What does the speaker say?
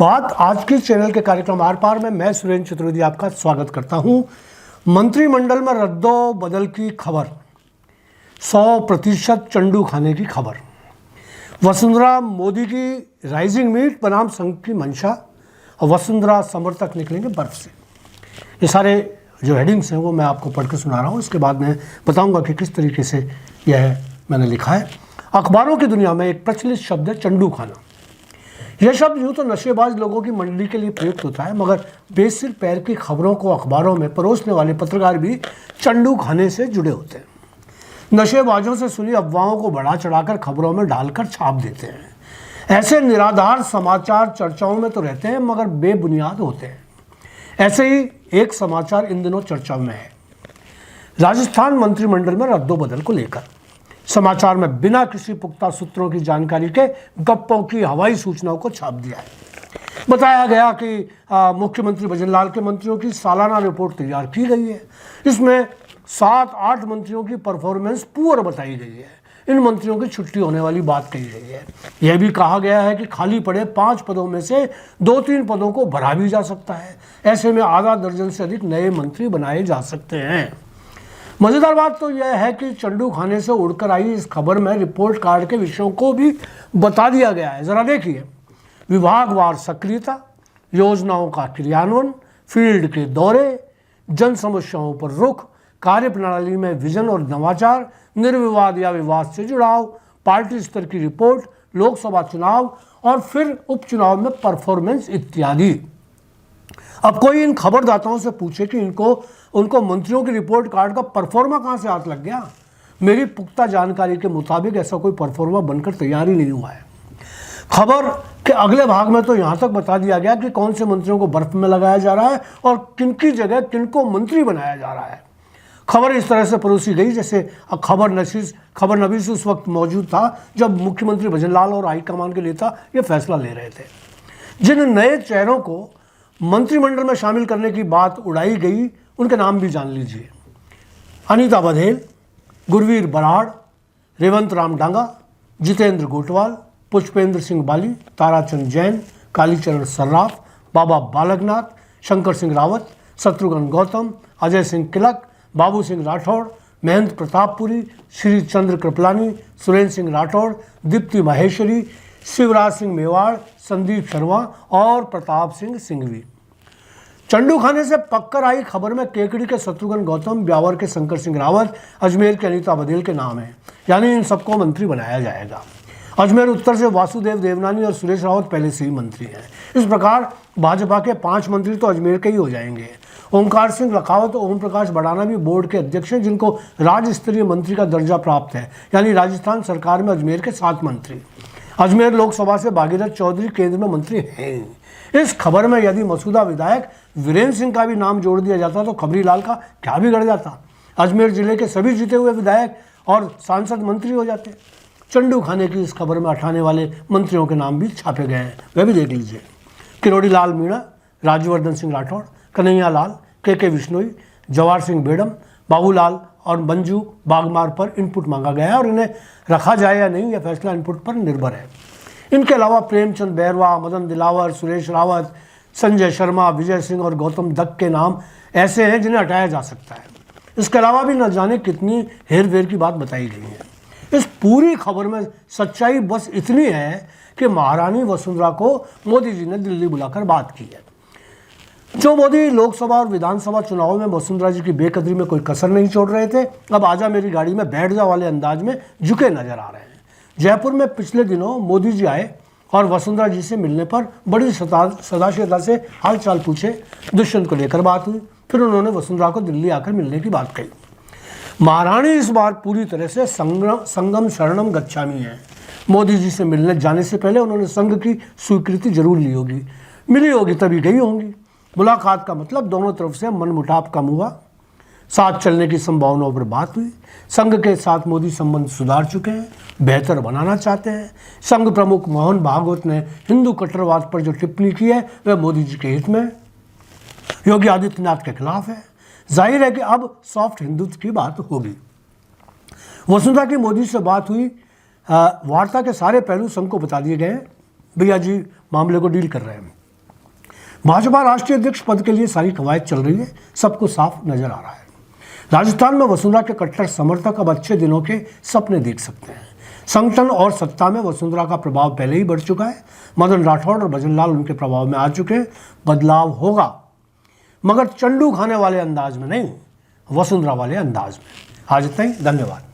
बात आज की चैनल के कार्यक्रम आर पार में मैं सुरेंद्र चतुर्वेदी आपका स्वागत करता हूं। मंत्रिमंडल में रद्दो बदल की खबर, 100% चंडू खाने की खबर, वसुंधरा मोदी की राइजिंग मीट बनाम संघ की मंशा और वसुंधरा समर्थक निकलेंगे बर्फ से। ये सारे जो हेडिंग्स हैं वो मैं आपको पढ़ के सुना रहा हूँ। इसके बाद मैं बताऊंगा कि किस तरीके से यह मैंने लिखा है। अखबारों की दुनिया में एक प्रचलित शब्द है चंडू खाना। यह शब्द यूँ तो नशेबाज लोगों की मंडली के लिए प्रयुक्त होता है, मगर बेसिर पैर की खबरों को अखबारों में परोसने वाले पत्रकार भी चंडू खाने से जुड़े होते हैं। नशेबाजों से सुनी अफवाहों को बढ़ा चढ़ाकर खबरों में डालकर छाप देते हैं। ऐसे निराधार समाचार चर्चाओं में तो रहते हैं मगर बेबुनियाद होते हैं। ऐसे ही एक समाचार इन दिनों चर्चा में है। राजस्थान मंत्रिमंडल में रद्दोबदल को लेकर समाचार में बिना किसी पुख्ता सूत्रों की जानकारी के गप्पों की हवाई सूचनाओं को छाप दिया है। बताया गया कि मुख्यमंत्री भजनलाल के मंत्रियों की सालाना रिपोर्ट तैयार की गई है। इसमें 7-8 मंत्रियों की परफॉर्मेंस पुअर बताई गई है। इन मंत्रियों की छुट्टी होने वाली बात कही गई है। यह भी कहा गया है कि खाली पड़े 5 पदों में से 2-3 पदों को भरा भी जा सकता है। ऐसे में आधा दर्जन से अधिक नए मंत्री बनाए जा सकते हैं। मजेदार बात तो यह है कि चंडू खाने से उड़कर आई इस खबर में रिपोर्ट कार्ड के विषयों को भी बता दिया गया है। जरा देखिए, विभागवार सक्रियता, योजनाओं का क्रियान्वयन, फील्ड के दौरे, जन समस्याओं पर रुख, कार्यप्रणाली में विजन और नवाचार, निर्विवाद या विवाद से जुड़ाव, पार्टी स्तर की रिपोर्ट, लोकसभा चुनाव और फिर उपचुनाव में परफॉर्मेंस इत्यादि। अब कोई इन खबरदाताओं से पूछे कि उनको मंत्रियों की रिपोर्ट कार्ड का परफॉर्मा कहाँ से हाथ लग गया। मेरी पुख्ता जानकारी के मुताबिक ऐसा कोई परफॉर्मा बनकर तैयार ही नहीं हुआ है। खबर के अगले भाग में तो यहाँ तक बता दिया गया कि कौन से मंत्रियों को बर्फ में लगाया जा रहा है और किनकी जगह किनको मंत्री बनाया जा रहा है। खबर इस तरह से परोसी गई जैसे खबर नवीस उस वक्त मौजूद था जब मुख्यमंत्री भजनलाल और हाईकमान के नेता ये फैसला ले रहे थे। जिन नए चेहरों को मंत्रिमंडल में शामिल करने की बात उड़ाई गई उनके नाम भी जान लीजिए। अनीता बघेल, गुरवीर बराड़, रेवंत राम डांगा, जितेंद्र गोटवाल, पुष्पेंद्र सिंह बाली, ताराचंद जैन, कालीचरण सर्राफ, बाबा बालकनाथ, शंकर सिंह रावत, शत्रुघ्न गौतम, अजय सिंह किलक, बाबू सिंह राठौड़, महेंद्र प्रतापपुरी, श्री चंद्र कृपलानी, सुरेंद्र सिंह राठौड़, दीप्ति माहेश्वरी, शिवराज सिंह मेवाड़, संदीप शर्मा और प्रताप सिंह सिंघवी। चंडू खाने से पककर आई खबर में केकड़ी के शत्रुघ्न गौतम, ब्यावर के शंकर सिंह रावत, अजमेर के अनीता बघेल के नाम हैं। यानी इन सबको मंत्री बनाया जाएगा। अजमेर उत्तर से वासुदेव देवनानी और सुरेश रावत पहले से ही मंत्री हैं। इस प्रकार भाजपा के 5 मंत्री तो अजमेर के ही हो जाएंगे। ओंकार सिंह लखावत और ओम प्रकाश बड़ाना भी बोर्ड के अध्यक्ष हैं जिनको राज्य स्तरीय मंत्री का दर्जा प्राप्त है। यानी राजस्थान सरकार में अजमेर के 7 मंत्री। अजमेर लोकसभा से भागीरथ चौधरी केंद्र में मंत्री हैं। इस खबर में यदि मसूदा विधायक वीरेंद्र सिंह का भी नाम जोड़ दिया जाता तो खबरी लाल का क्या बिगड़ जाता। अजमेर जिले के सभी जीते हुए विधायक और सांसद मंत्री हो जाते। चंडू खाने की इस खबर में अठाने वाले मंत्रियों के नाम भी छापे गए हैं, वह भी देख लीजिए। किरोड़ी लाल मीणा, राज्यवर्धन सिंह राठौड़, कन्हैया लाल, के विश्नोई, जवाहर सिंह बेडम, बाबूलाल और मंजू बागमार पर इनपुट मांगा गया है और इन्हें रखा जाए या नहीं यह फैसला इनपुट पर निर्भर है। इनके अलावा प्रेमचंद बैरवा, मदन दिलावर, सुरेश रावत, संजय शर्मा, विजय सिंह और गौतम दत्त के नाम ऐसे हैं जिन्हें हटाया जा सकता है। इसके अलावा भी न जाने कितनी हेर-फेर की बात बताई गई है। इस पूरी खबर में सच्चाई बस इतनी है कि महारानी वसुंधरा को मोदी जी ने दिल्ली बुलाकर बात की है। जो मोदी लोकसभा और विधानसभा चुनावों में वसुंधरा जी की बेकदरी में कोई कसर नहीं छोड़ रहे थे, अब आजा मेरी गाड़ी में बैठ जा वाले अंदाज में झुके नजर आ रहे हैं। जयपुर में पिछले दिनों मोदी जी आए और वसुंधरा जी से मिलने पर बड़ी सदाशयता से हाल चाल पूछे। दुष्यंत को लेकर बात हुई, फिर उन्होंने वसुंधरा को दिल्ली आकर मिलने की बात कही। महारानी इस बार पूरी तरह से संगम शरणम गच्छामी है। मोदी जी से मिलने जाने से पहले उन्होंने संघ की स्वीकृति जरूर ली होगी, मिली होगी तभी गई होंगी। मुलाकात का मतलब दोनों तरफ से मनमुटाव कम हुआ, साथ चलने की संभावनाओं पर बात हुई। संघ के साथ मोदी संबंध सुधार चुके हैं, बेहतर बनाना चाहते हैं। संघ प्रमुख मोहन भागवत ने हिंदू कट्टरवाद पर जो टिप्पणी की है वह मोदी जी के हित में, योगी आदित्यनाथ के खिलाफ है। जाहिर है कि अब सॉफ्ट हिंदुत्व की बात होगी। वसुंधरा की मोदी से बात हुई, वार्ता के सारे पहलू संघ को बता दिए गए। भैया जी मामले को डील कर रहे हैं। भाजपा राष्ट्रीय अध्यक्ष पद के लिए सारी कवायद चल रही है, सबको साफ नजर आ रहा है। राजस्थान में वसुंधरा के कट्टर समर्थक अब अच्छे दिनों के सपने देख सकते हैं। संगठन और सत्ता में वसुंधरा का प्रभाव पहले ही बढ़ चुका है। मदन राठौड़ और भजनलाल उनके प्रभाव में आ चुके हैं। बदलाव होगा, मगर चंडू खाने वाले अंदाज में नहीं, वसुंधरा वाले अंदाज में। आज इतना ही, धन्यवाद।